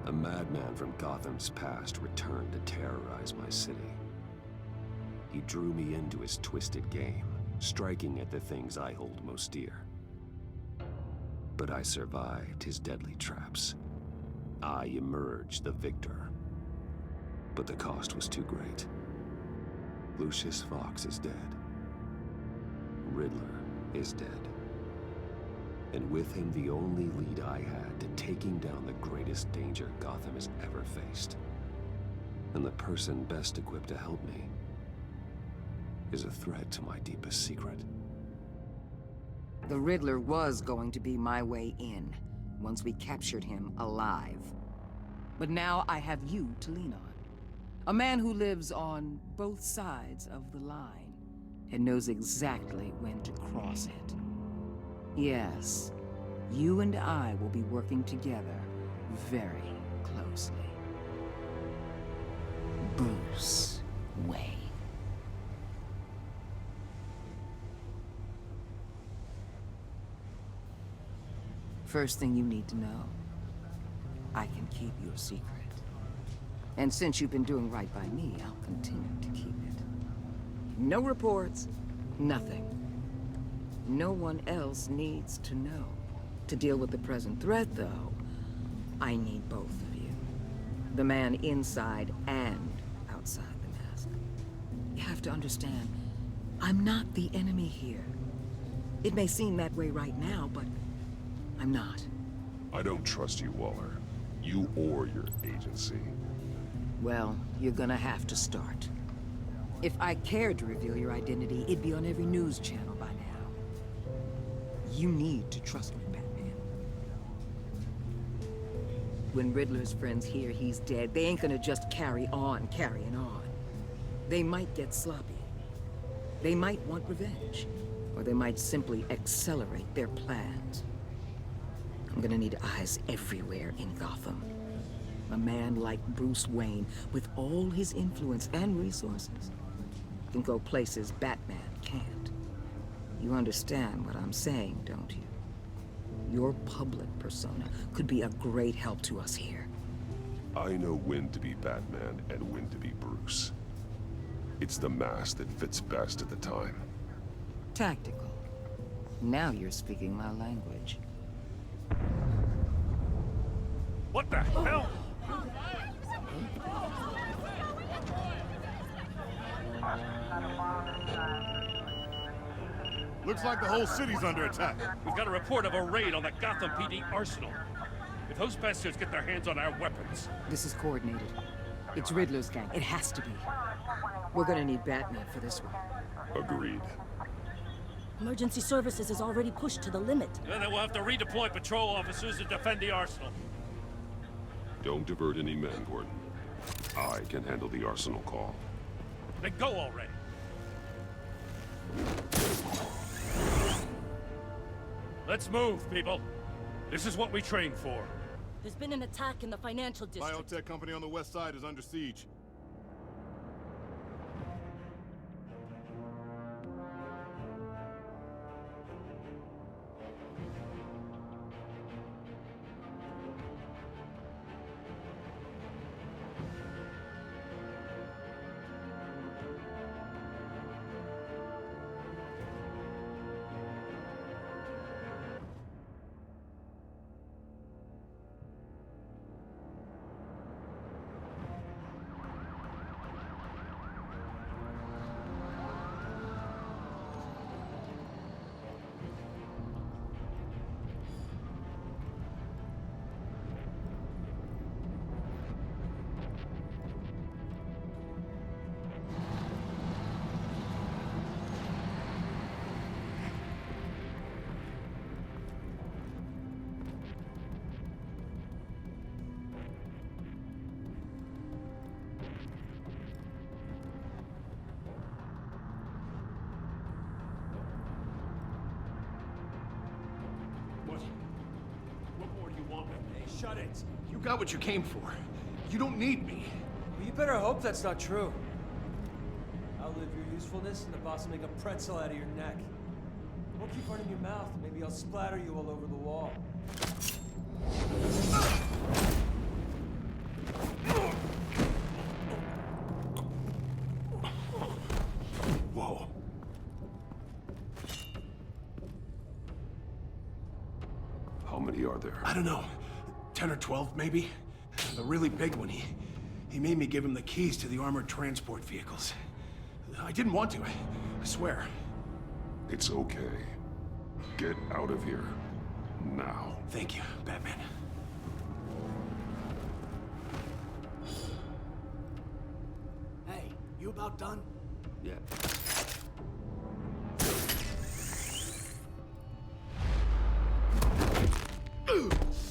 A madman from Gotham's past returned to terrorize my city. He drew me into his twisted game, striking at the things I hold most dear. But I survived his deadly traps. I emerged the victor. But the cost was too great. Lucius Fox is dead. Riddler is dead. And with him, the only lead I had to taking down the greatest danger Gotham has ever faced. And the person best equipped to help me is a threat to my deepest secret. The Riddler was going to be my way in, once we captured him alive. But now I have you to lean on. A man who lives on both sides of the line, and knows exactly when to cross it. Yes, you and I will be working together very closely. Bruce Wayne. First thing you need to know, I can keep your secret. And since you've been doing right by me, I'll continue to keep it. No reports, nothing. No one else needs to know. To deal with the present threat, though, I need both of you. The man inside and outside the mask. You have to understand, I'm not the enemy here. It may seem that way right now, but I'm not. I don't trust you, Waller. You or your agency. Well, you're gonna have to start. If I cared to reveal your identity, it'd be on every news channel by now. You need to trust me, Batman. When Riddler's friends hear he's dead, they ain't gonna just carry on carrying on. They might get sloppy. They might want revenge. Or they might simply accelerate their plans. I'm gonna need eyes everywhere in Gotham. A man like Bruce Wayne, with all his influence and resources, can go places Batman can't. You understand what I'm saying, don't you? Your public persona could be a great help to us here. I know when to be Batman and when to be Bruce. It's the mask that fits best at the time. Tactical. Now you're speaking my language. What the hell? Looks like the whole city's under attack. We've got a report of a raid on the Gotham PD arsenal. If those bastards get their hands on our weapons... This is coordinated. It's Riddler's gang. It has to be. We're gonna need Batman for this one. Agreed. Emergency services is already pushed to the limit. Then we'll have to redeploy patrol officers to defend the arsenal. Don't divert any men, Gordon. I can handle the arsenal call. Then go already. Let's move, people. This is what we trained for. There's been an attack in the financial district. Biotech company on the west side is under siege. Shut it. You got what you came for. You don't need me. Well, you better hope that's not true. Outlive your usefulness, and the boss will make a pretzel out of your neck. Don't keep running your mouth. Maybe I'll splatter you all over the wall. are there? I don't know. 10 or 12, maybe? A really big one. He made me give him the keys to the armored transport vehicles. I didn't want to, I swear. It's okay. Get out of here. Now. Thank you, Batman. Hey, you about done? Yeah.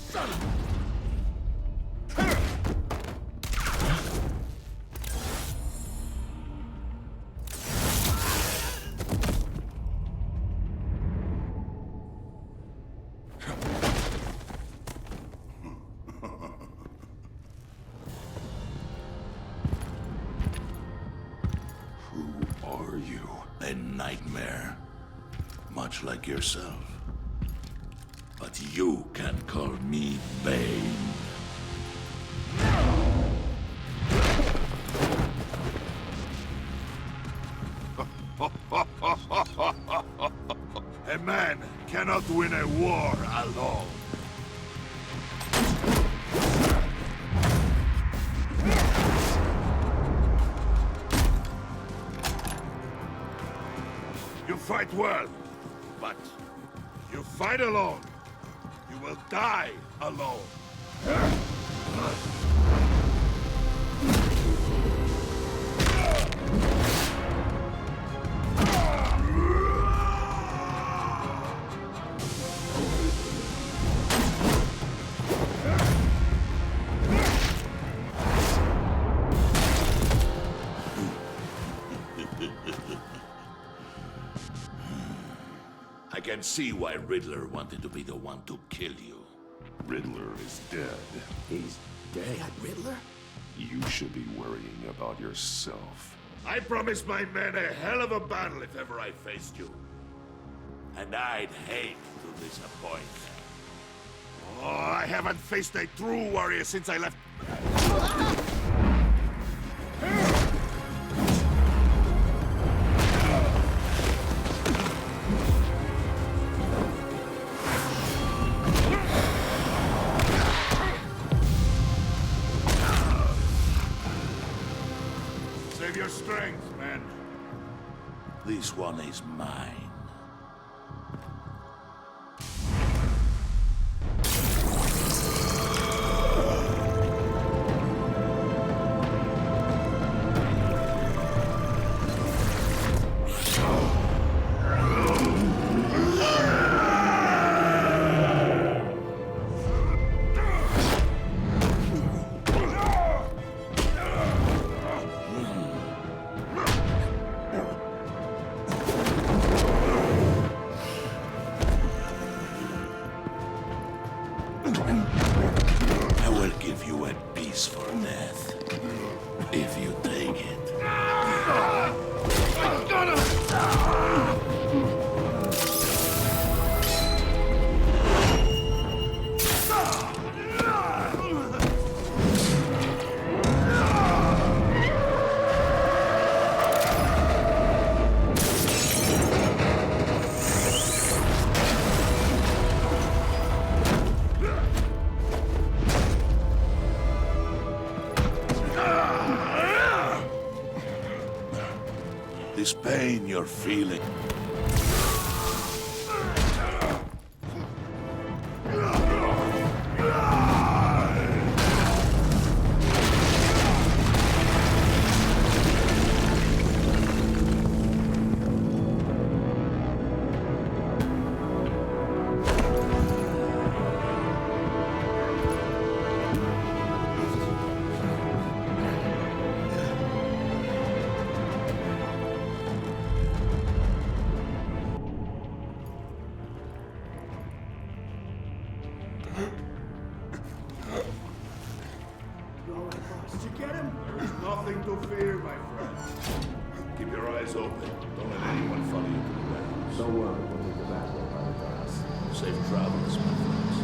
Son of Who are you? A nightmare. Much like yourself. But you can call me Bane. A man cannot win a war alone. You fight well, but you fight alone. You will die alone. I can see why Riddler wanted to be the one to kill you. Riddler is dead. He's dead. Riddler? You should be worrying about yourself. I promised my men a hell of a battle if ever I faced you. And I'd hate to disappoint. Oh, I haven't faced a true warrior since I left. Save your strength, man. This one is mine. I will give you a peaceful death, if you take it. This pain you're feeling. Did you get him? There's nothing to fear, my friend. Keep your eyes open. Don't let anyone follow you to the warehouse. Don't worry, we'll take the back way by the glass. Safe travels, my friends.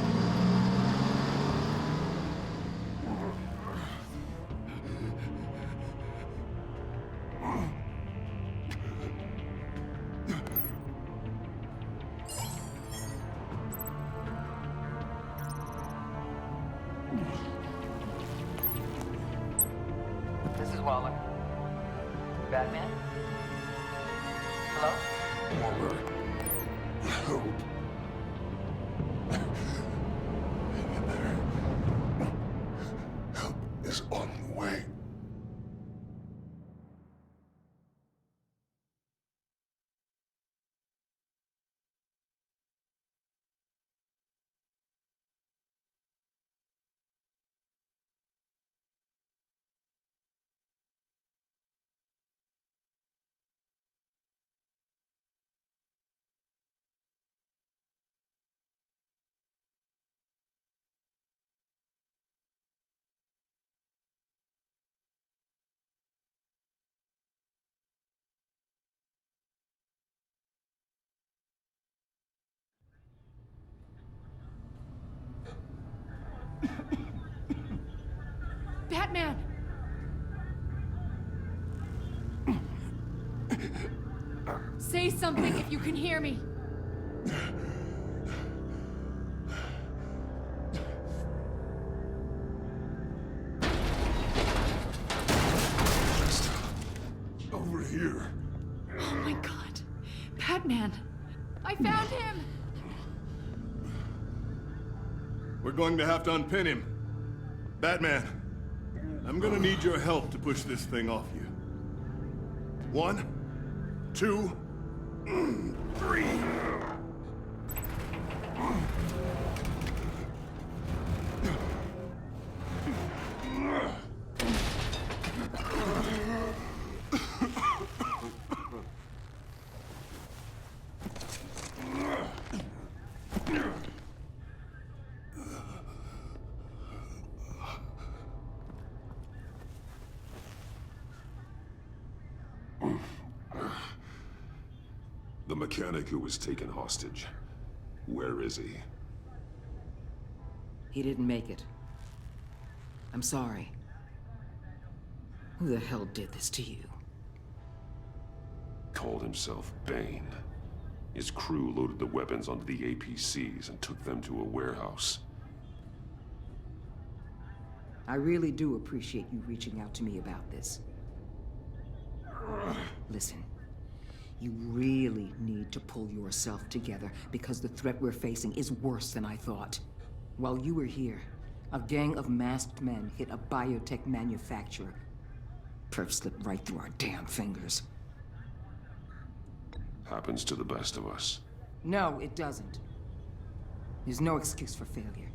Waller. Batman? Hello? Waller. Help. Hang in there. Help is on the way. Batman! Say something if you can hear me. Over here. Oh my god. Batman! I found him! We're going to have to unpin him. Batman, I'm gonna need your help to push this thing off you. 1, 2, 3. The mechanic who was taken hostage. Where is he? He didn't make it. I'm sorry. Who the hell did this to you? Called himself Bane. His crew loaded the weapons onto the APCs and took them to a warehouse. I really do appreciate you reaching out to me about this. Listen, you really need to pull yourself together because the threat we're facing is worse than I thought. While you were here, a gang of masked men hit a biotech manufacturer. Perf slipped right through our damn fingers. Happens to the best of us. No, it doesn't. There's no excuse for failure.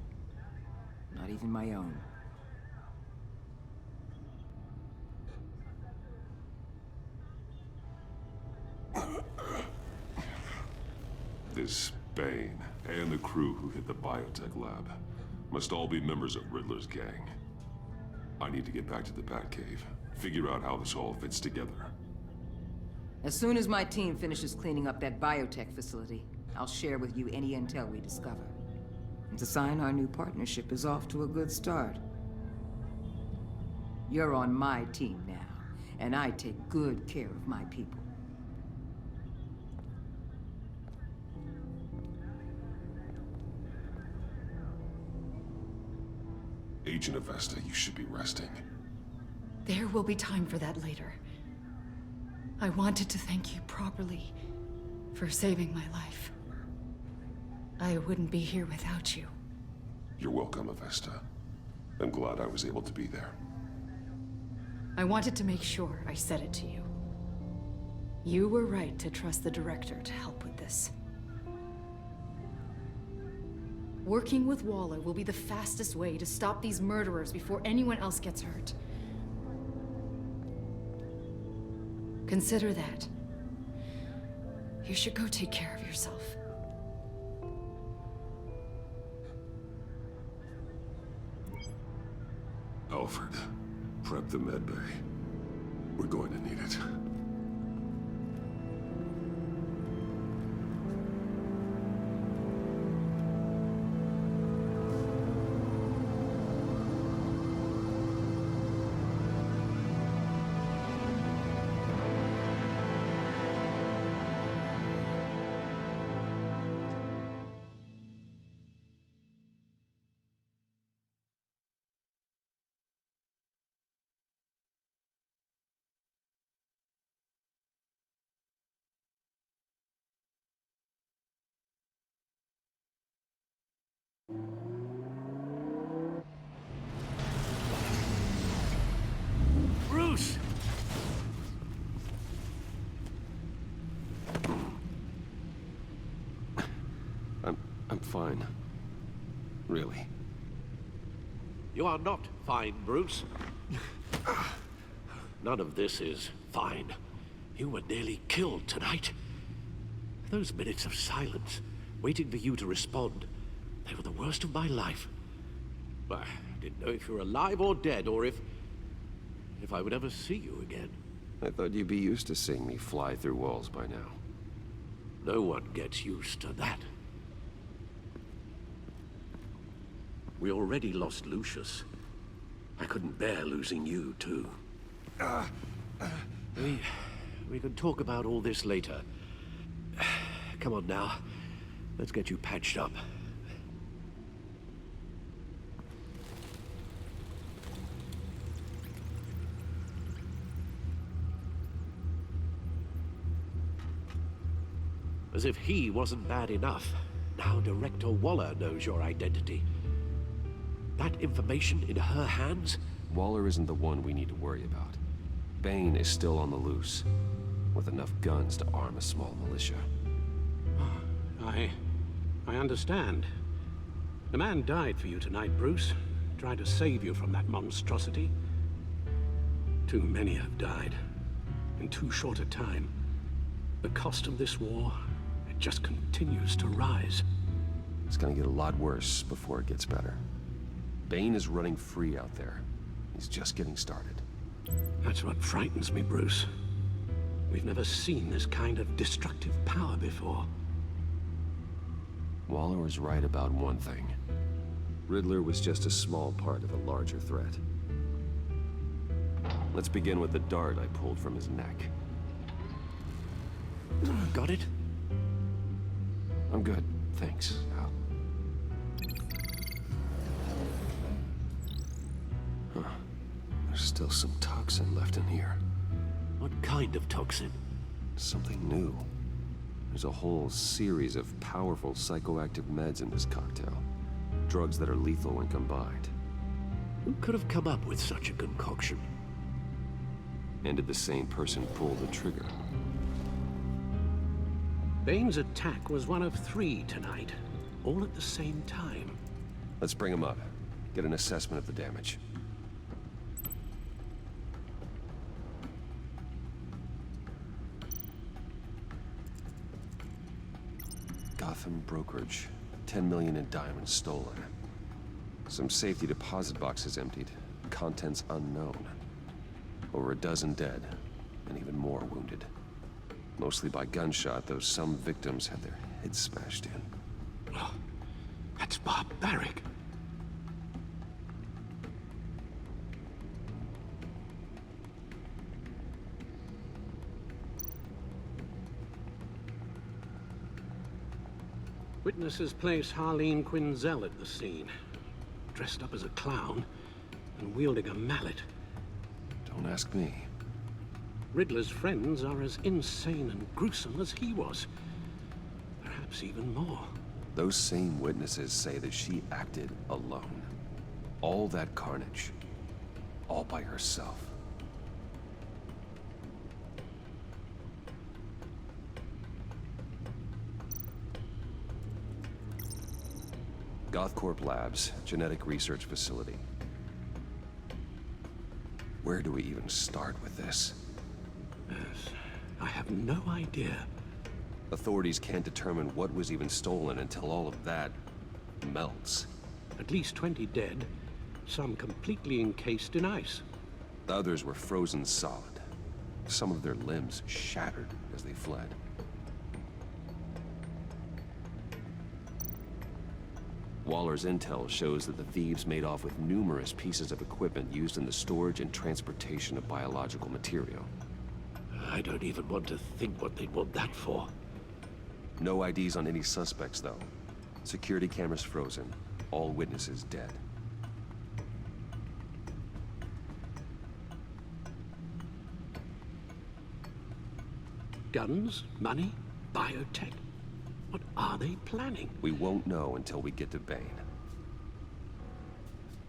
Not even my own. This Bane and the crew who hit the biotech lab must all be members of Riddler's gang. I need to get back to the Batcave, figure out how this all fits together. As soon as my team finishes cleaning up that biotech facility, I'll share with you any intel we discover. It's a sign our new partnership is off to a good start. You're on my team now, and I take good care of my people. Agent Avesta, you should be resting. There will be time for that later. I wanted to thank you properly for saving my life. I wouldn't be here without you. You're welcome, Avesta. I'm glad I was able to be there. I wanted to make sure I said it to you. You were right to trust the director to help with this. Working with Waller will be the fastest way to stop these murderers before anyone else gets hurt. Consider that. You should go take care of yourself. Alfred, prep the medbay. We're going to need it. fine. Really. You are not fine, Bruce. None of this is fine. You were nearly killed tonight. Those minutes of silence, waiting for you to respond, they were the worst of my life. I didn't know if you were alive or dead, or if I would ever see you again. I thought you'd be used to seeing me fly through walls by now. No one gets used to that. We already lost Lucius. I couldn't bear losing you, too. We can talk about all this later. Come on now. Let's get you patched up. As if he wasn't bad enough, now Director Waller knows your identity. That information in her hands? Waller isn't the one we need to worry about. Bane is still on the loose, with enough guns to arm a small militia. I understand. The man died for you tonight, Bruce. Tried to save you from that monstrosity. Too many have died, in too short a time. The cost of this war, it just continues to rise. It's gonna get a lot worse before it gets better. Bane is running free out there. He's just getting started. That's what frightens me, Bruce. We've never seen this kind of destructive power before. Waller was right about one thing. Riddler was just a small part of a larger threat. Let's begin with the dart I pulled from his neck. Got it? I'm good, thanks, Al. Huh. There's still some toxin left in here. What kind of toxin? Something new. There's a whole series of powerful psychoactive meds in this cocktail. Drugs that are lethal when combined. Who could have come up with such a concoction? And did the same person pull the trigger? Bane's attack was one of 3 tonight, all at the same time. Let's bring him up. Get an assessment of the damage. Gotham brokerage. 10 million in diamonds stolen. Some safety deposit boxes emptied. Contents unknown. Over a dozen dead, and even more wounded. Mostly by gunshot, though some victims had their heads smashed in. Oh, that's barbaric. Witnesses place Harley Quinn at the scene, dressed up as a clown and wielding a mallet. Don't ask me. Riddler's friends are as insane and gruesome as he was. Perhaps even more. Those same witnesses say that she acted alone. All that carnage. All by herself. Gothcorp Labs, genetic research facility. Where do we even start with this? Yes, I have no idea. Authorities can't determine what was even stolen until all of that melts. At least 20 dead, some completely encased in ice. The others were frozen solid. Some of their limbs shattered as they fled. Waller's intel shows that the thieves made off with numerous pieces of equipment used in the storage and transportation of biological material. I don't even want to think what they'd want that for. No IDs on any suspects, though. Security cameras frozen. All witnesses dead. Guns, money, biotech. What are they planning? We won't know until we get to Bane.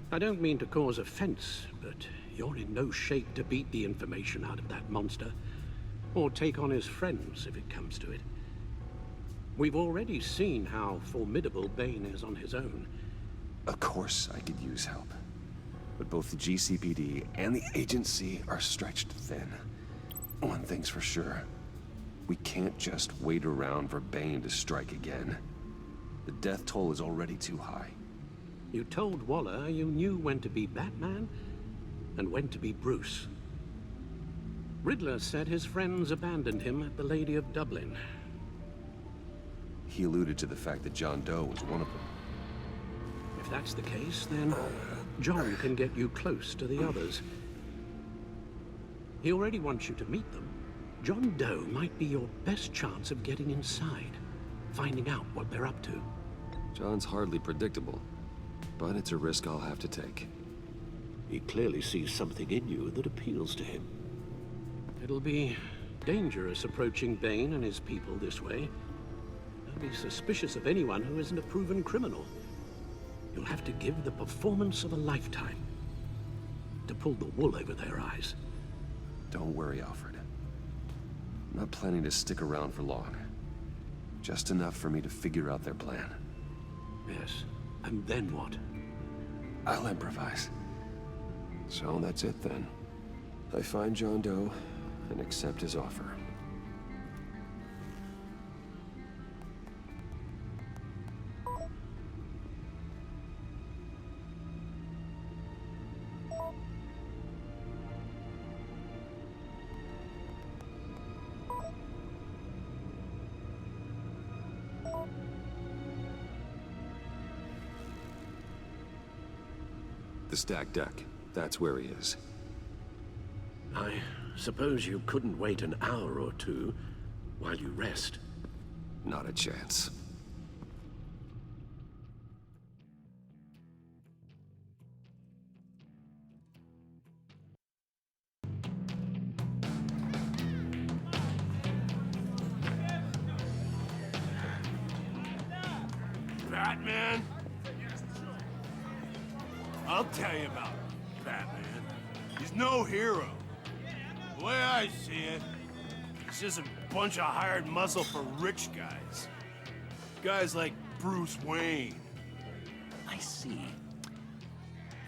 I don't mean to cause offense, but you're in no shape to beat the information out of that monster. Or take on his friends, if it comes to it. We've already seen how formidable Bane is on his own. Of course I could use help. But both the GCPD and the agency are stretched thin. One thing's for sure. We can't just wait around for Bane to strike again. The death toll is already too high. You told Waller you knew when to be Batman and when to be Bruce. Riddler said his friends abandoned him at the Lady of Dublin. He alluded to the fact that John Doe was one of them. If that's the case, then John can get you close to the others. He already wants you to meet them. John Doe might be your best chance of getting inside, finding out what they're up to. John's hardly predictable, but it's a risk I'll have to take. He clearly sees something in you that appeals to him. It'll be dangerous approaching Bane and his people this way. They'll be suspicious of anyone who isn't a proven criminal. You'll have to give the performance of a lifetime to pull the wool over their eyes. Don't worry, Alfred. I'm not planning to stick around for long. Just enough for me to figure out their plan. Yes, and then what? I'll improvise. So that's it then. I find John Doe and accept his offer. The stacked deck. That's where he is. I suppose you couldn't wait an hour or two while you rest. Not a chance. Batman? I'll tell you about Batman. He's no hero. The way I see it, he's just a bunch of hired muscle for rich guys. Guys like Bruce Wayne. I see.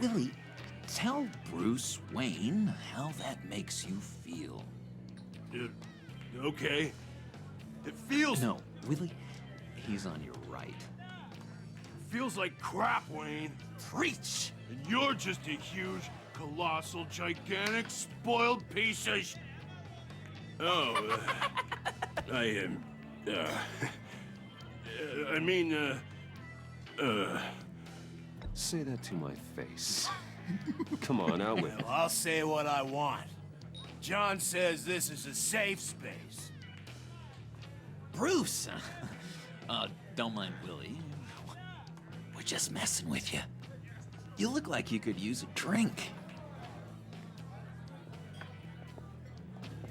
Willie, tell Bruce Wayne how that makes you feel. Okay. It feels... No, Willie, he's on your right. Feels like crap, Wayne. Preach! And you're just a huge, colossal, gigantic, spoiled piece of sh... Oh, Say that to my face. Come on, out with it. Well, I'll say what I want. John says this is a safe space. Bruce! Don't mind Willie. We're just messing with you. You look like you could use a drink.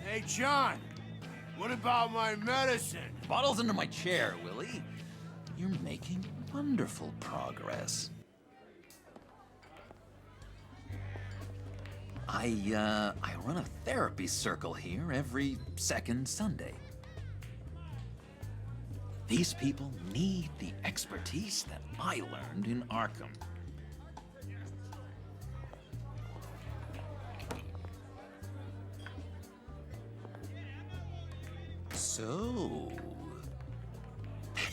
Hey, John! What about my medicine? Bottle's under my chair, Willie. You're making wonderful progress. I run a therapy circle here every second Sunday. These people need the expertise that I learned in Arkham. So, that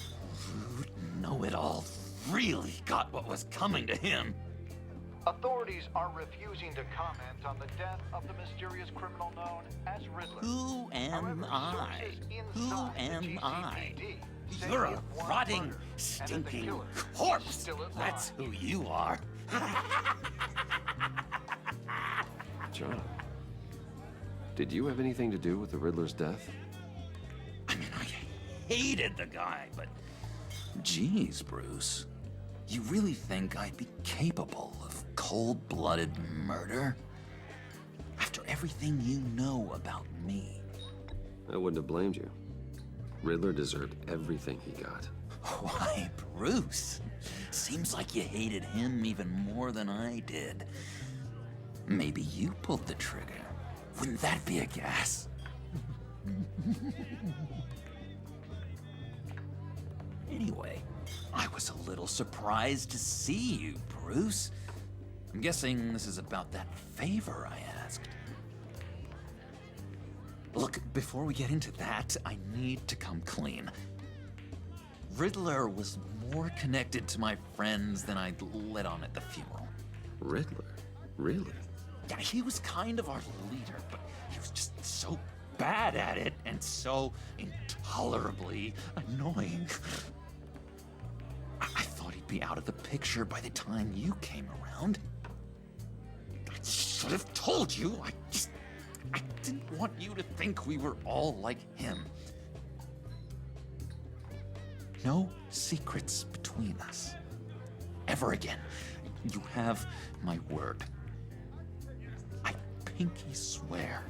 rude know-it-all really got what was coming to him. Authorities are refusing to comment on the death of the mysterious criminal known as Riddler. Who am I? Who am I? You're a rotting, stinking corpse! That's who you are. John, did you have anything to do with the Riddler's death? I mean, I hated the guy, but... Geez, Bruce. You really think I'd be capable of cold-blooded murder? After everything you know about me? I wouldn't have blamed you. Riddler deserved everything he got. Why, Bruce? Seems like you hated him even more than I did. Maybe you pulled the trigger. Wouldn't that be a gas? Anyway, I was a little surprised to see you, Bruce. I'm guessing this is about that favor I asked. Look, before we get into that, I need to come clean. Riddler was more connected to my friends than I'd let on at the funeral. Riddler? Really? Yeah, he was kind of our leader, but he was just so bad at it and so intolerably annoying. I thought he'd be out of the picture by the time you came around. I should have told you. I didn't want you to think we were all like him. No secrets between us. Ever again. You have my word. I pinky swear.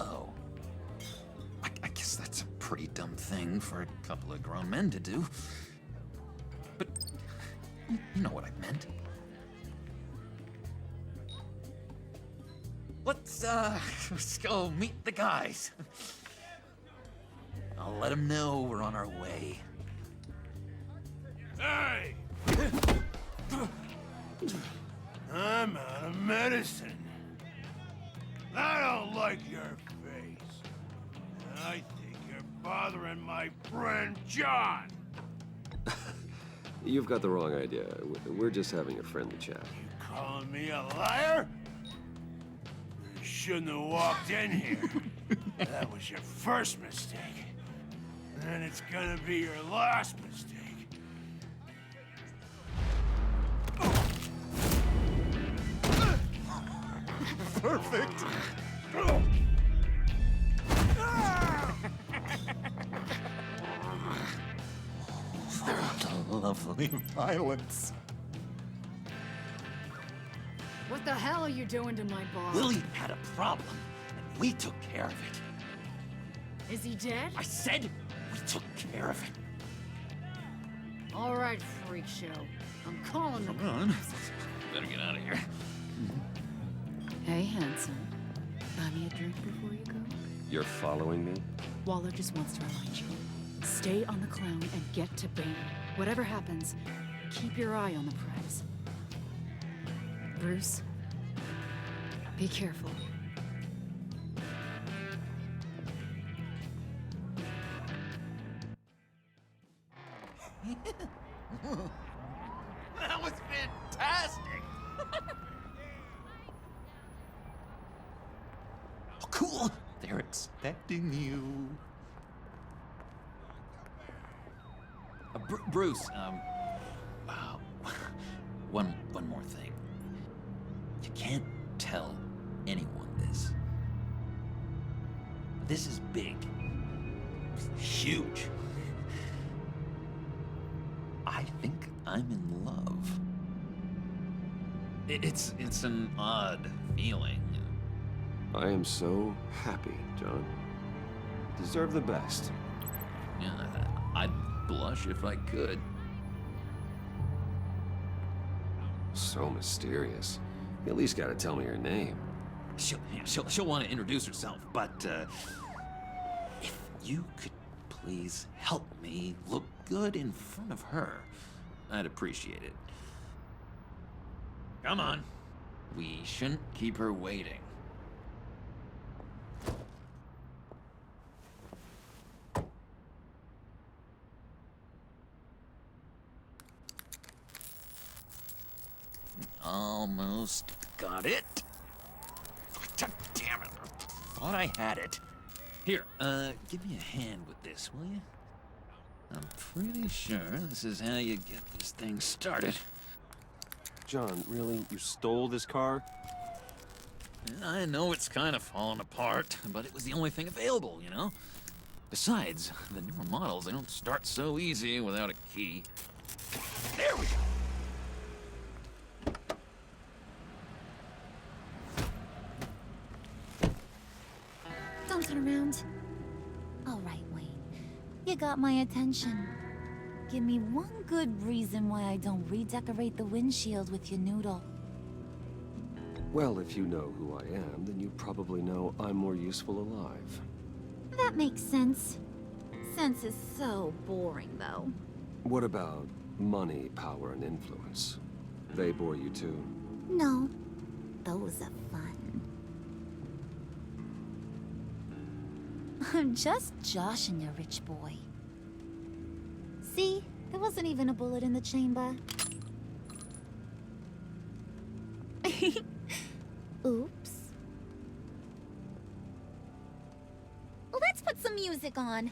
Oh. I guess that's a pretty dumb thing for a couple of grown men to do. But you know what I meant. Let's go meet the guys. I'll let them know we're on our way. Hey! I'm out of medicine. I don't like your face. And I think you're bothering my friend John. You've got the wrong idea. We're just having a friendly chat. Calling me a liar? You shouldn't have walked in here. That was your first mistake. And it's gonna be your last mistake. Perfect. Lovely violence. What the hell are you doing to my bar? Willie had a problem, and we took care of it. Is he dead? I said we took care of it. All right, freak show. I'm calling the Come on. Better get out of here. Hey, handsome. Buy me a drink before you go? You're following me? Waller just wants to remind you. Stay on the clown and get to Bane. Whatever happens, keep your eye on the prize. Bruce, be careful. That was fantastic! Oh, cool! They're expecting you. Bruce, one more thing. You can't tell anyone this. This is big. Huge. I think I'm in love. It's an odd feeling. I am so happy, John. Deserve the best. Yeah, I'd blush if I could. So mysterious. You at least gotta tell me her name. She'll want to introduce herself, but if you could please help me look good in front of her, I'd appreciate it. Come on. We shouldn't keep her waiting. Almost got it. God damn it. Thought I had it. Here, give me a hand with this, will you? I'm pretty sure this is how you get this thing started. John, really? You stole this car? I know it's kind of falling apart, but it was the only thing available, you know? Besides, the newer models, they don't start so easy without a key. There we go! Don't turn around. All right, Wayne. You got my attention. Give me one good reason why I don't redecorate the windshield with your noodle. Well, if you know who I am, then you probably know I'm more useful alive. That makes sense. Sense is so boring, though. What about money, power, and influence? They bore you too? No, those are fun. I'm just joshing you, rich boy. See? There wasn't even a bullet in the chamber. Oops. Let's put some music on.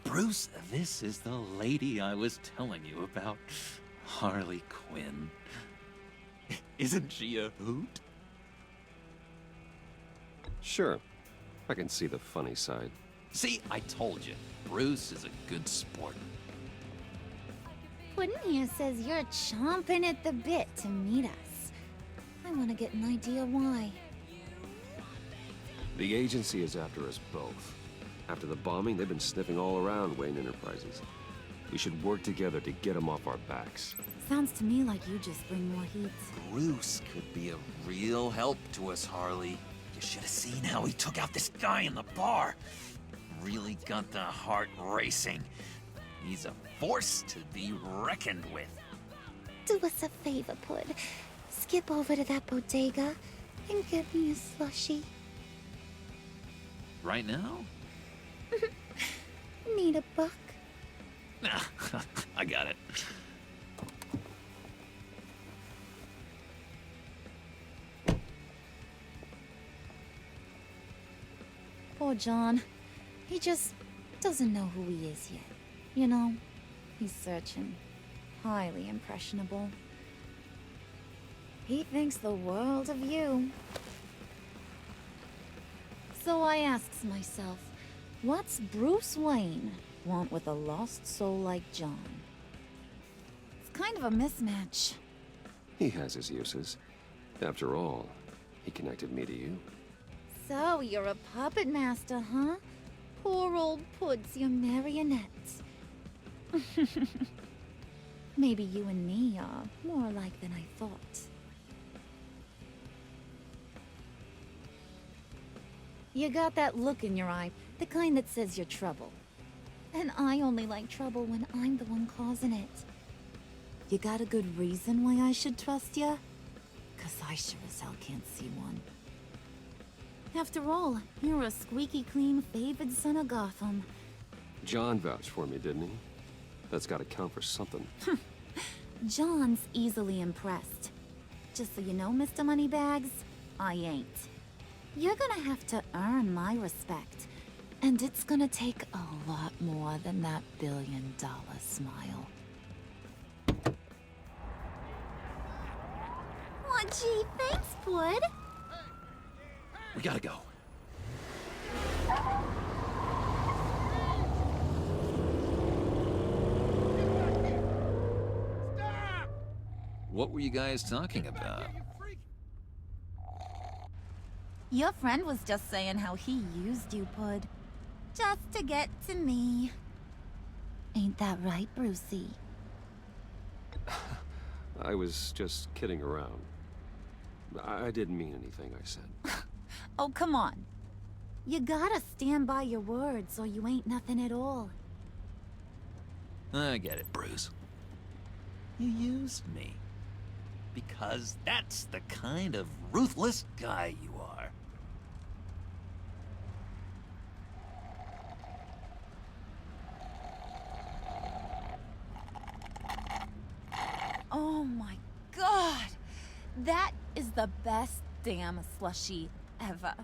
Bruce, this is the lady I was telling you about. Harley Quinn. Isn't she a hoot? Sure. I can see the funny side. See, I told you. Bruce is a good sport. Puddin' here says you're chomping at the bit to meet us. I want to get an idea why. The agency is after us both. After the bombing, they've been sniffing all around Wayne Enterprises. We should work together to get them off our backs. Sounds to me like you just bring more heat. Bruce could be a real help to us, Harley. You should have seen how he took out this guy in the bar. Really got the heart racing. He's a force to be reckoned with. Do us a favor, Pud. Skip over to that bodega and get me a slushie. Right now? Need a buck? Nah, I got it. Poor John. He just doesn't know who he is yet. You know, he's searching. Highly impressionable. He thinks the world of you. So I asks myself, what's Bruce Wayne want with a lost soul like John? It's kind of a mismatch. He has his uses. After all, he connected me to you. So you're a puppet master, huh? Poor old Pud's your marionette. Maybe you and me are more alike than I thought. You got that look in your eye, the kind that says you're trouble. And I only like trouble when I'm the one causing it. You got a good reason why I should trust you? 'Cause I sure as hell can't see one. After all, you're a squeaky clean favored son of Gotham. John vouched for me, didn't he? That's gotta count for something. John's easily impressed. Just so you know, Mr. Moneybags, I ain't. You're gonna have to earn my respect. And it's gonna take a lot more than that billion-dollar smile. Aw, gee, thanks, Bud. We gotta go. What were you guys talking about? Your friend was just saying how he used you, Pud. Just to get to me. Ain't that right, Brucey? I was just kidding around. I didn't mean anything I said. Oh, come on. You gotta stand by your words or you ain't nothing at all. I get it, Bruce. You used me. Because that's the kind of ruthless guy you are. Oh my god! That is the best damn slushie ever.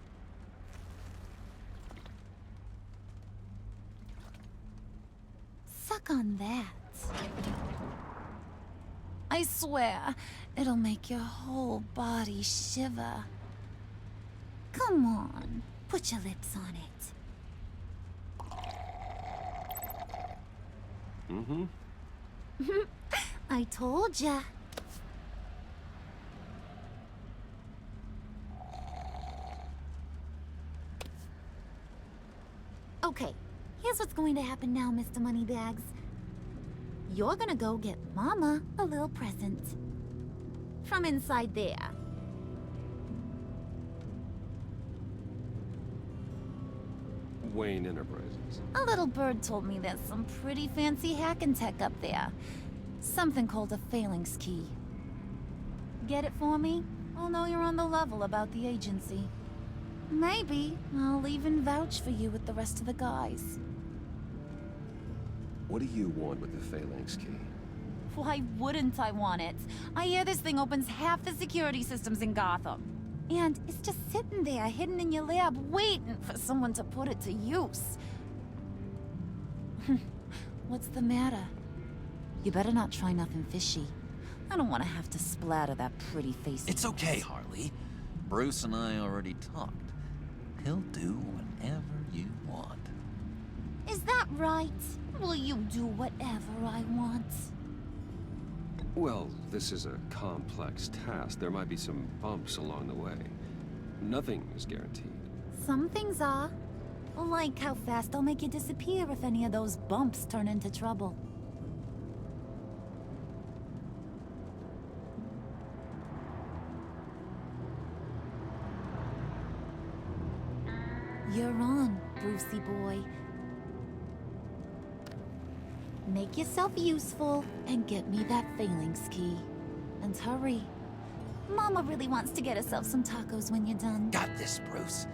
Suck on that. I swear, it'll make your whole body shiver. Come on, put your lips on it. Mm-hmm. I told ya. Okay, here's what's going to happen now, Mr. Moneybags. You're gonna go get Mama a little present. from inside there. Wayne Enterprises. A little bird told me there's some pretty fancy hacking tech up there. Something called a phalanx key. Get it for me? I'll know you're on the level about the agency. Maybe I'll even vouch for you with the rest of the guys. What do you want with the phalanx key? Why wouldn't I want it? I hear this thing opens half the security systems in Gotham. And it's just sitting there, hidden in your lab, waiting for someone to put it to use. What's the matter? You better not try nothing fishy. I don't want to have to splatter that pretty face. It's okay, Harley. Bruce and I already talked. He'll do whatever you want. Is that right? Will you do whatever I want? Well, this is a complex task. There might be some bumps along the way. Nothing is guaranteed. Some things are. Like how fast I'll make you disappear if any of those bumps turn into trouble. You're on, Brucey boy. Make yourself useful and get me that phalanx key. And hurry. Mama really wants to get herself some tacos when you're done. Got this, Bruce.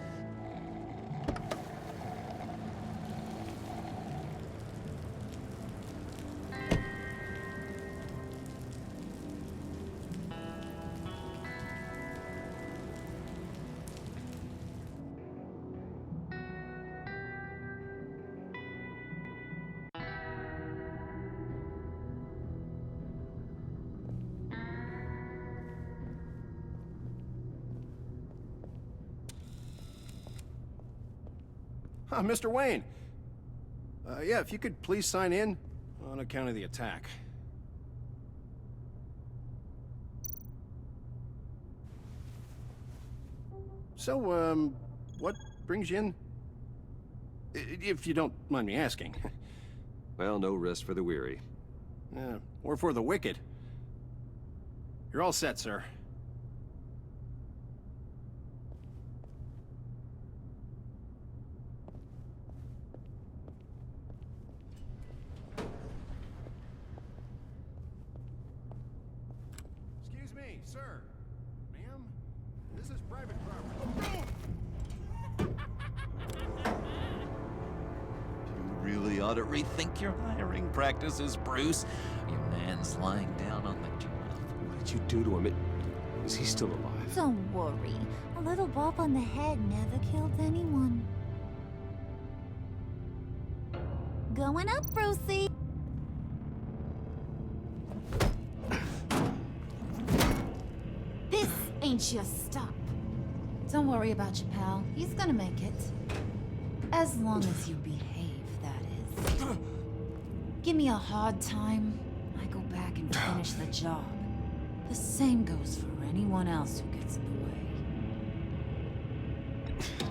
Mr. Wayne. Yeah, if you could please sign in on account of the attack. So, what brings you in? If you don't mind me asking. Well, no rest for the weary. Or for the wicked. You're all set, sir. Excuse me, sir. Ma'am, this is private property. You really ought to rethink your hiring practices, Bruce. Your man's lying down on the job. What did you do to him? Is he still alive? Don't worry. A little bump on the head never killed anyone. Going up, Brucey. This ain't your stop. Don't worry about your pal. He's gonna make it. As long as you behave, that is. Give me a hard time, I go back and finish the job. The same goes for anyone else who gets in the way.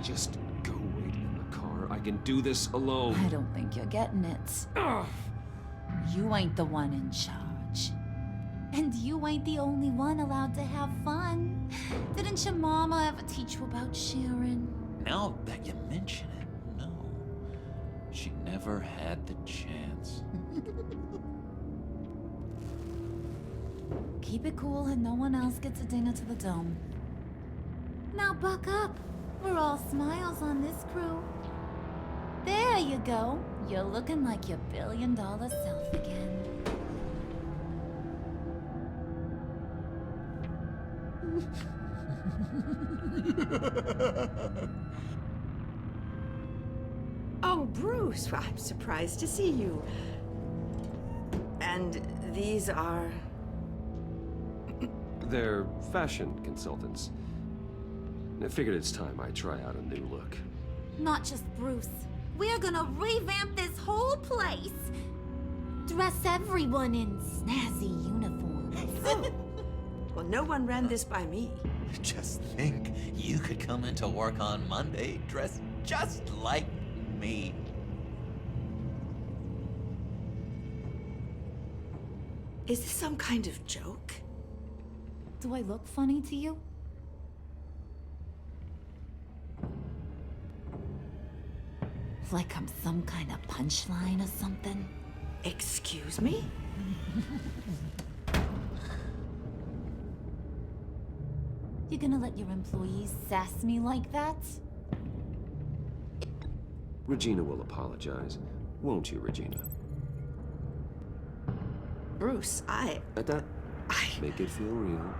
Just go wait in the car. I can do this alone. I don't think you're getting it. You ain't the one in charge. And you ain't the only one allowed to have fun. Didn't your mama ever teach you about sharing? Now that you mention it, no. She never had the chance. Keep it cool and no one else gets a dinner to the dome. Now buck up. We're all smiles on this crew. There you go. You're looking like your billion-dollar self again. Oh, Bruce, well, I'm surprised to see you. And these are... They're fashion consultants. I figured it's time I try out a new look. Not just Bruce. We're gonna revamp this whole place. Dress everyone in snazzy uniforms. Oh. Well, no one ran this by me. Just think, you could come into work on Monday dressed just like me. Is this some kind of joke? Do I look funny to you? Like I'm some kind of punchline or something? Excuse me? You gonna let your employees sass me like that? Regina will apologize. Won't you, Regina? Bruce, Make it feel real.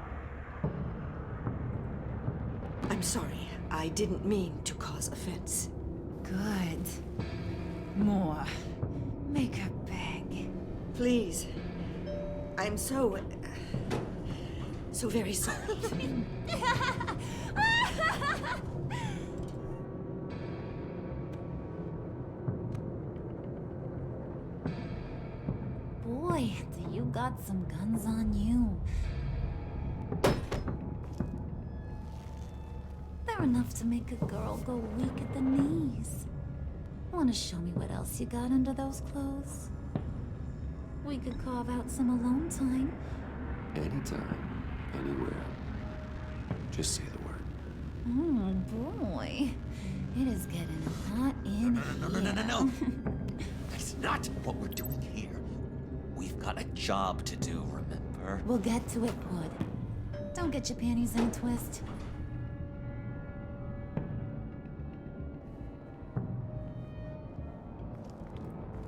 I'm sorry. I didn't mean to cause offense. Good. More. Make her beg. Please. I'm so very sorry. Boy, do you got some guns on you. They're enough to make a girl go weak at the knees. Wanna show me what else you got under those clothes? We could carve out some alone time. Anytime, anywhere. Just say the word. Oh boy. It is getting hot in here. No. That's not what we're doing here. We've got a job to do, remember? We'll get to it, Wood. Don't get your panties in a twist.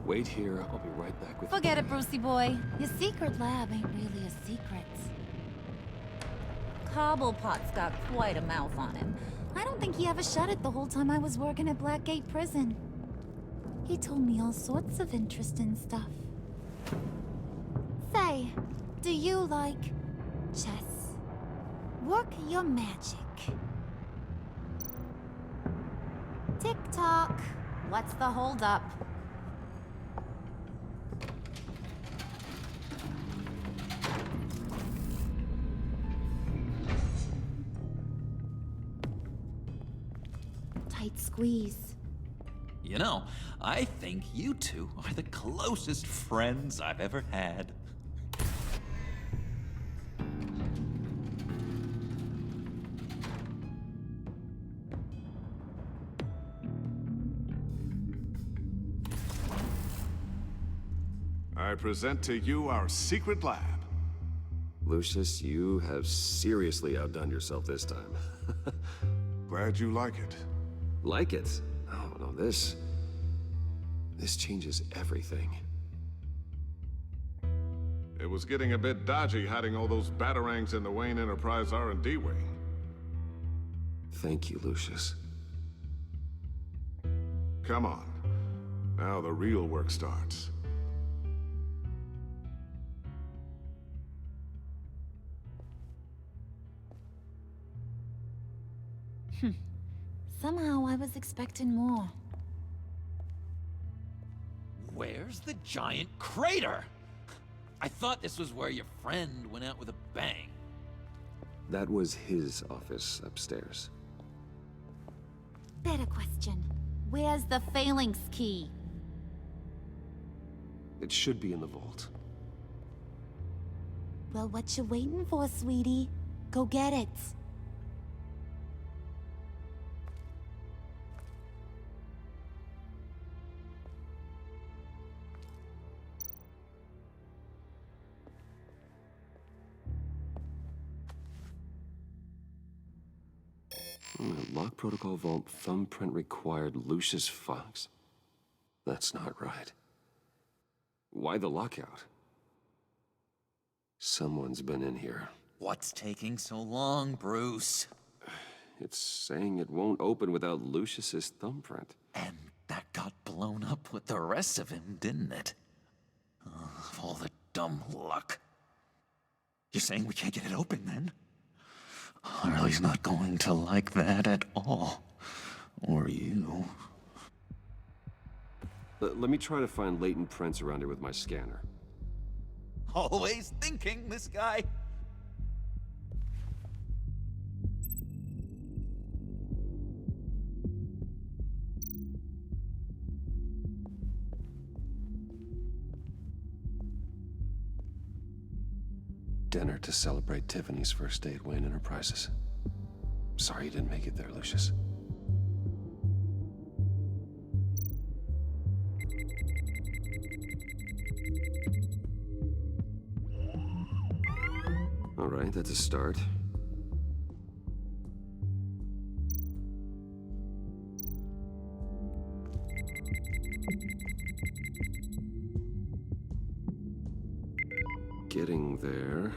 Wait here, I'll be right back with Forget it, Brucey boy. Your secret lab ain't really a secret. Cobblepot's got quite a mouth on him. I don't think he ever shut it the whole time I was working at Blackgate Prison. He told me all sorts of interesting stuff. Say, do you like chess? Work your magic. Tick-tock. What's the holdup? Tight squeeze. You know, I think you two are the closest friends I've ever had. I present to you our secret lab. Lucius, you have seriously outdone yourself this time. Glad you like it. Like it? Oh, no, this changes everything. It was getting a bit dodgy hiding all those batarangs in the Wayne Enterprise R&D wing. Thank you, Lucius. Come on. Now the real work starts. Somehow I was expecting more. Where's the giant crater? I thought this was where your friend went out with a bang. That was his office upstairs. Better question. Where's the phalanx key? It should be in the vault. Well, what you waiting for, sweetie? Go get it. Lock protocol vault thumbprint required Lucius Fox. That's not right. Why the lockout? Someone's been in here. What's taking so long, Bruce? It's saying it won't open without Lucius's thumbprint. And that got blown up with the rest of him, didn't it? All the dumb luck. You're saying we can't get it open, then? Harley's not going to like that at all. Or you. Let me try to find latent prints around here with my scanner. Always thinking, this guy. Dinner to celebrate Tiffany's first day at Wayne Enterprises. Sorry you didn't make it there, Lucius. All right, that's a start. Getting there.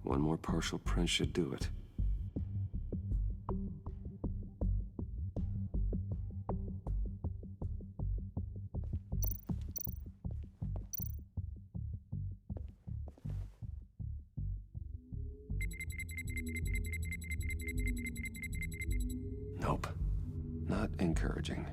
One more partial print should do it. Nope. Not encouraging.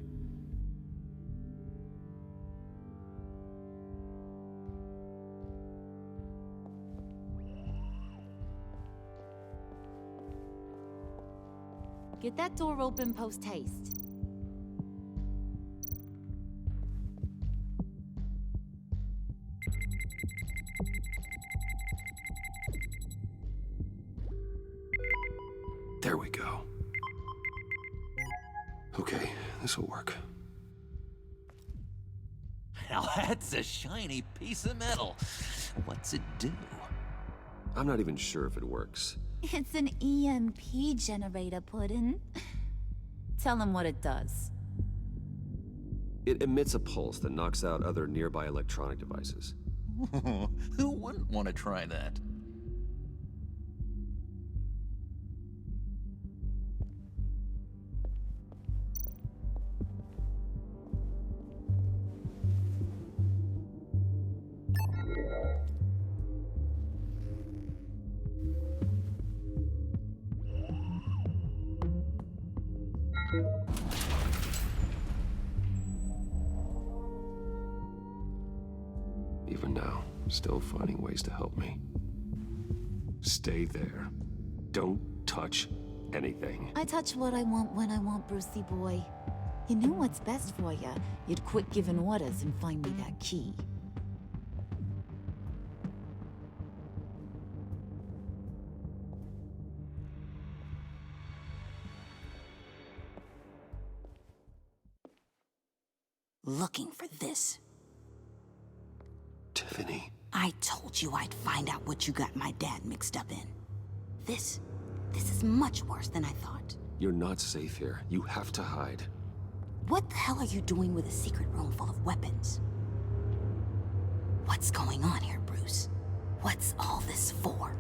Get that door open post-haste. There we go. Okay, this'll work. Now that's a shiny piece of metal. What's it do? I'm not even sure if it works. It's an EMP generator, Puddin'. Tell him what it does. It emits a pulse that knocks out other nearby electronic devices. Who wouldn't want to try that? Even now, still finding ways to help me. Stay there. Don't touch anything. I touch what I want when I want, Brucey boy. You knew what's best for you. You'd quit giving orders and find me that key. Looking for this. Tiffany. I told you I'd find out what you got my dad mixed up in. This is much worse than I thought. You're not safe here. You have to hide. What the hell are you doing with a secret room full of weapons? What's going on here, Bruce? What's all this for?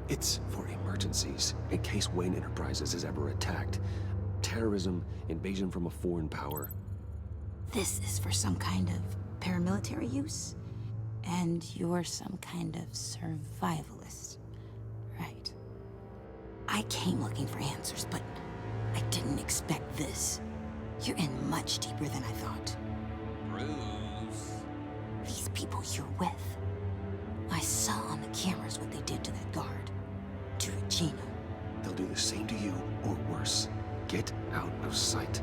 It's for emergencies, in case Wayne Enterprises is ever attacked. Terrorism, invasion from a foreign power. This is for some kind of paramilitary use? And you're some kind of survivalist, right? I came looking for answers, but I didn't expect this. You're in much deeper than I thought. Bruce. These people you're with. I saw on the cameras what they did to that guard. To Regina. They'll do the same to you, or worse. Get out of sight.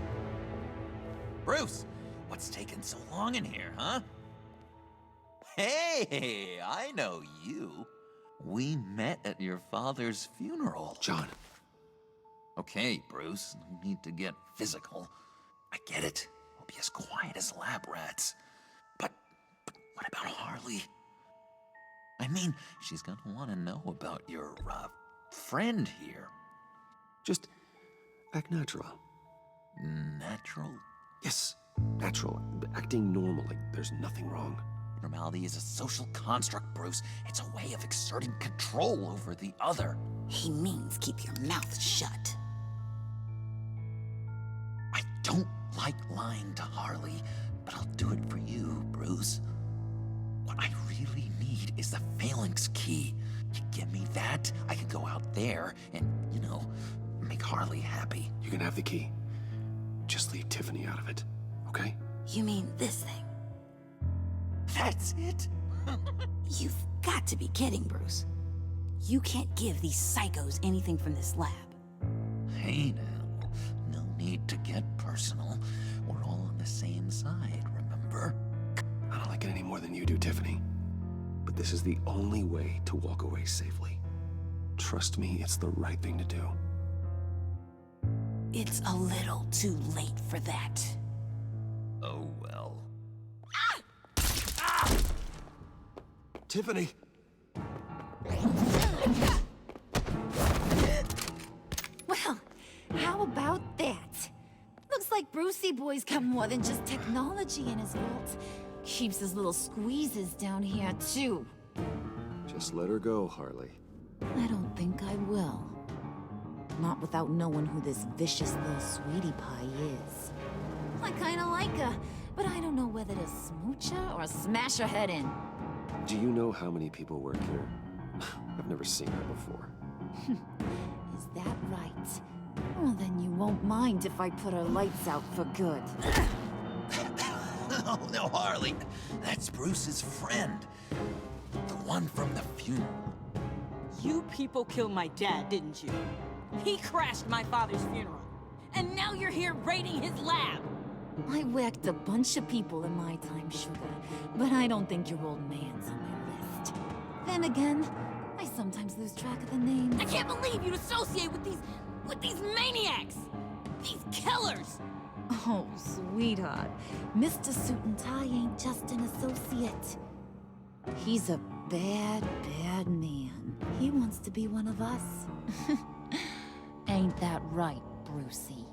Bruce, what's taking so long in here, huh? Hey, I know you. We met at your father's funeral. John. Okay, Bruce, no need to get physical. I get it. We'll be as quiet as lab rats. But what about Harley? I mean, she's gonna want to know about your, friend here. Just act natural. Natural? Yes, natural. Acting normal, like there's nothing wrong. Normality is a social construct, Bruce. It's a way of exerting control over the other. He means keep your mouth shut. I don't like lying to Harley, but I'll do it for you, Bruce. What I really need is the phalanx key. You give me that, I can go out there and, make Harley happy. You can have the key. Just leave Tiffany out of it, okay? You mean this thing? That's it? You've got to be kidding, Bruce. You can't give these psychos anything from this lab. Hey now, no need to get personal. We're all on the same side, remember? I don't like it any more than you do, Tiffany. But this is the only way to walk away safely. Trust me, it's the right thing to do. It's a little too late for that. Oh well. Tiffany! Well, how about that? Looks like Brucey Boy's got more than just technology in his vault. Keeps his little squeezes down here, too. Just let her go, Harley. I don't think I will. Not without knowing who this vicious little sweetie pie is. I kinda like her, but I don't know whether to smooch her or smash her head in. Do you know how many people work here? I've never seen her before. Is that right? Well, then you won't mind if I put her lights out for good. Oh no, Harley. That's Bruce's friend. The one from the funeral. You people killed my dad, didn't you? He crashed my father's funeral. And now you're here raiding his lab! I whacked a bunch of people in my time, Sugar, but I don't think your old man's on my list. Then again, I sometimes lose track of the names. I can't believe you'd associate with these maniacs! These killers! Oh, sweetheart. Mr. Suit and Tie ain't just an associate. He's a bad, bad man. He wants to be one of us. Ain't that right, Brucey?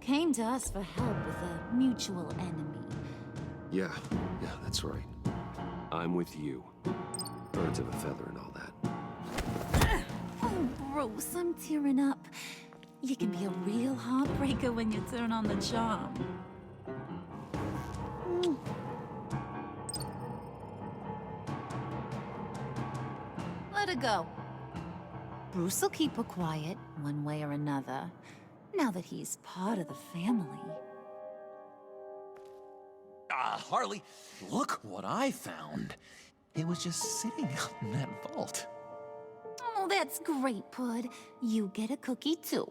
Came to us for help with a mutual enemy. Yeah, that's right. I'm with you. Birds of a feather and all that. Oh, Bruce, I'm tearing up. You can be a real heartbreaker when you turn on the charm. Let her go. Bruce will keep her quiet, one way or another, now that he's part of the family. Harley, look what I found. It was just sitting up in that vault. Oh, that's great, Pud. You get a cookie, too.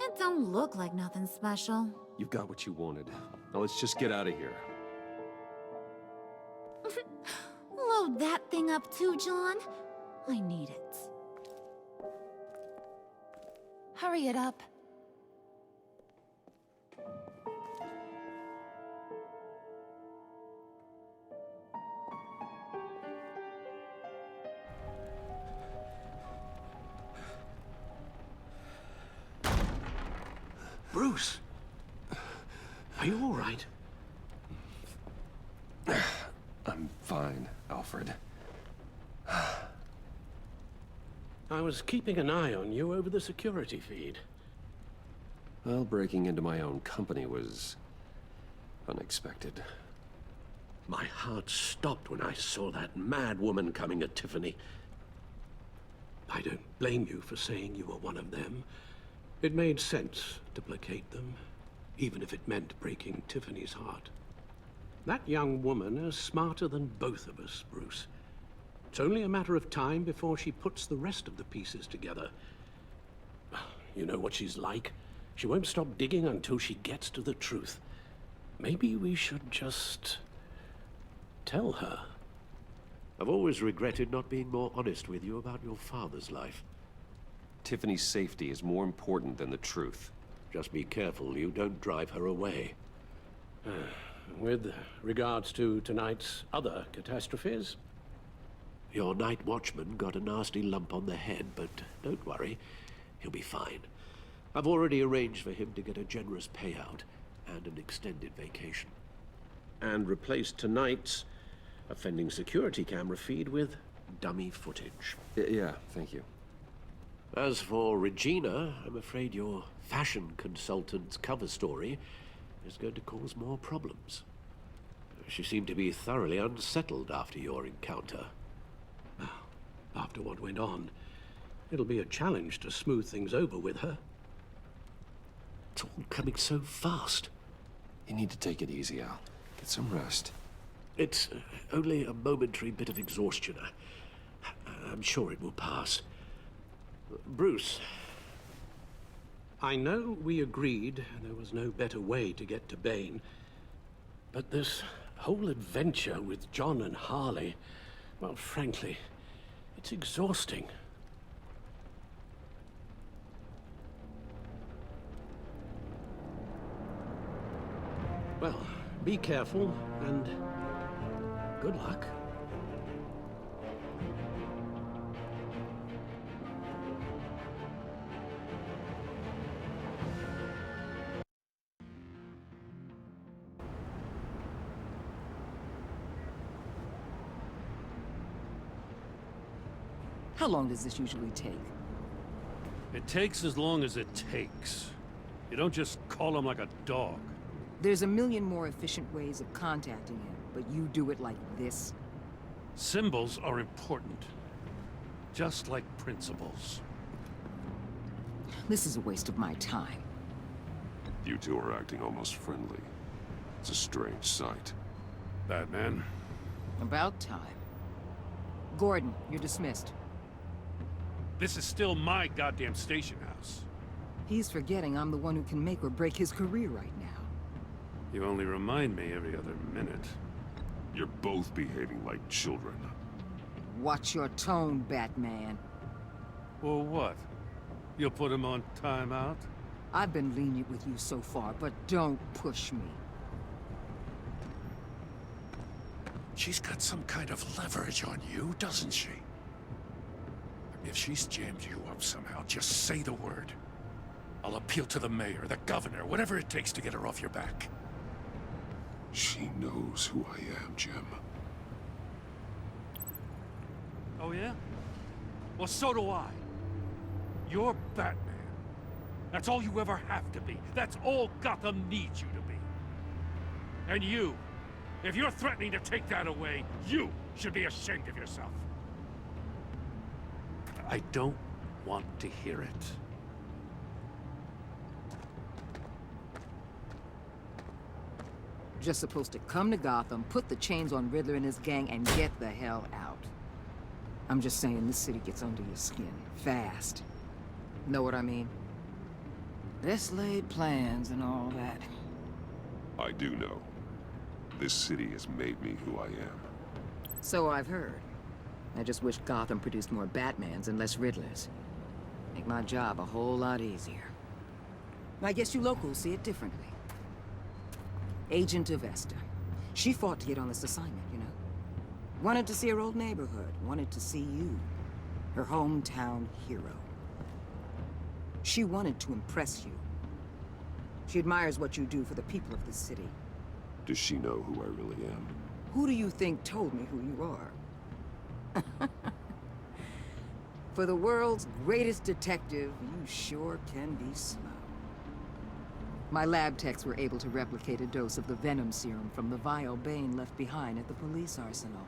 It don't look like nothing special. You've got what you wanted. Now let's just get out of here. Load that thing up too, John. I need it. Hurry it up. Bruce! Are you all right? I'm fine, Alfred. I was keeping an eye on you over the security feed. Well, breaking into my own company was unexpected. My heart stopped when I saw that mad woman coming at Tiffany. I don't blame you for saying you were one of them. It made sense to placate them, even if it meant breaking Tiffany's heart. That young woman is smarter than both of us, Bruce. It's only a matter of time before she puts the rest of the pieces together. You know what she's like. She won't stop digging until she gets to the truth. Maybe we should just tell her. I've always regretted not being more honest with you about your father's life. Tiffany's safety is more important than the truth. Just be careful you don't drive her away. With regards to tonight's other catastrophes? Your night watchman got a nasty lump on the head, but don't worry, he'll be fine. I've already arranged for him to get a generous payout and an extended vacation. And replaced tonight's offending security camera feed with dummy footage. Yeah, thank you. As for Regina, I'm afraid your fashion consultant's cover story is going to cause more problems. She seemed to be thoroughly unsettled after your encounter. After what went on, it'll be a challenge to smooth things over with her. all coming so fast. You need to take it easy, Al. Get some rest. It's only a momentary bit of exhaustion. I'm sure it will pass. Bruce, I know we agreed there was no better way to get to Bane, but this whole adventure with John and Harley, well, frankly, it's exhausting. Well, be careful, and good luck. How long does this usually take? It takes as long as it takes. You don't just call him like a dog. There's a million more efficient ways of contacting him, but you do it like this? Symbols are important. Just like principles. This is a waste of my time. You two are acting almost friendly. It's a strange sight. Batman. About time. Gordon, you're dismissed. This is still my goddamn station house. He's forgetting I'm the one who can make or break his career right now. You only remind me every other minute. You're both behaving like children. Watch your tone, Batman. Well, what? You'll put him on timeout? I've been lenient with you so far, but don't push me. She's got some kind of leverage on you, doesn't she? If she's jammed you up somehow, just say the word. I'll appeal to the mayor, the governor, whatever it takes to get her off your back. She knows who I am, Jim. Oh, yeah? Well, so do I. You're Batman. That's all you ever have to be. That's all Gotham needs you to be. And you, if you're threatening to take that away, you should be ashamed of yourself. I don't want to hear it. Just supposed to come to Gotham, put the chains on Riddler and his gang, and get the hell out. I'm just saying, this city gets under your skin. Fast. Know what I mean? Best laid plans and all that. I do know. This city has made me who I am. So I've heard. I just wish Gotham produced more Batmans and less Riddlers. Make my job a whole lot easier. I guess you locals see it differently. Agent Avesta. She fought to get on this assignment, you know? Wanted to see her old neighborhood. Wanted to see you. Her hometown hero. She wanted to impress you. She admires what you do for the people of this city. Does she know who I really am? Who do you think told me who you are? For the world's greatest detective, you sure can be slow. My lab techs were able to replicate a dose of the venom serum from the vial Bane left behind at the police arsenal.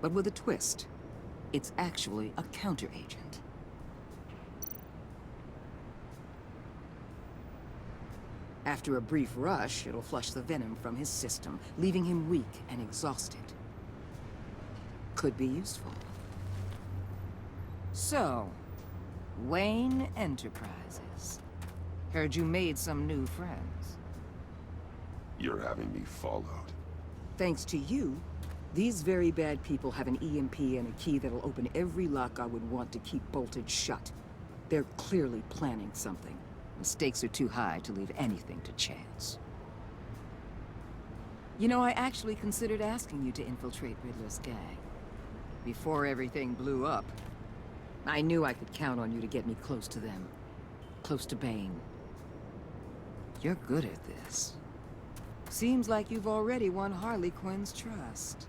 But with a twist. It's actually a counteragent. After a brief rush, it'll flush the venom from his system, leaving him weak and exhausted. Could be useful. So, Wayne Enterprises. Heard you made some new friends. You're having me followed. Thanks to you, these very bad people have an EMP and a key that'll open every lock I would want to keep bolted shut. They're clearly planning something. The stakes are too high to leave anything to chance. You know, I actually considered asking you to infiltrate Riddler's gang. Before everything blew up, I knew I could count on you to get me close to them. Close to Bane. You're good at this. Seems like you've already won Harley Quinn's trust.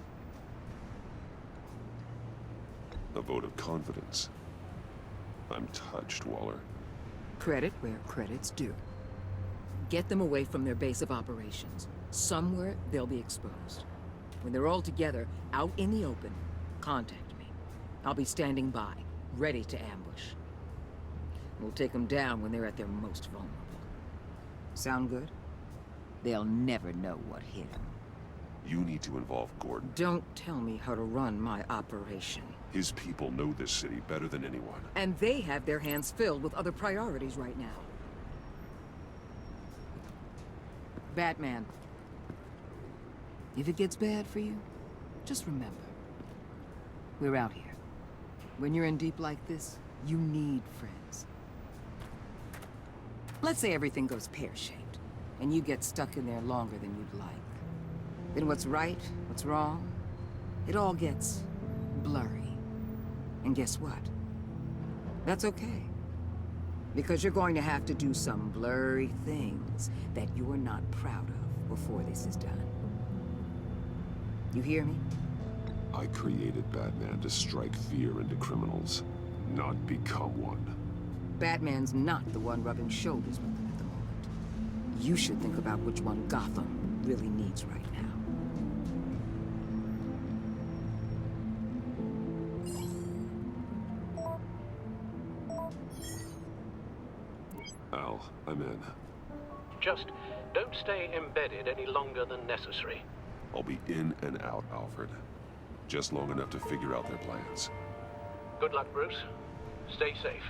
A vote of confidence. I'm touched, Waller. Credit where credit's due. Get them away from their base of operations. Somewhere they'll be exposed. When they're all together, out in the open, contact me. I'll be standing by, ready to ambush. We'll take them down when they're at their most vulnerable. Sound good? They'll never know what hit him. You need to involve Gordon. Don't tell me how to run my operation. His people know this city better than anyone. And they have their hands filled with other priorities right now. Batman. If it gets bad for you, just remember. We're out here. When you're in deep like this, you need friends. Let's say everything goes pear-shaped, and you get stuck in there longer than you'd like. Then what's right, what's wrong, it all gets blurry. And guess what? That's okay. Because you're going to have to do some blurry things that you're not proud of before this is done. You hear me? I created Batman to strike fear into criminals, not become one. Batman's not the one rubbing shoulders with them at the moment. You should think about which one Gotham really needs right now. Al, I'm in. Just don't stay embedded any longer than necessary. I'll be in and out, Alfred. Just long enough to figure out their plans. Good luck, Bruce. Stay safe.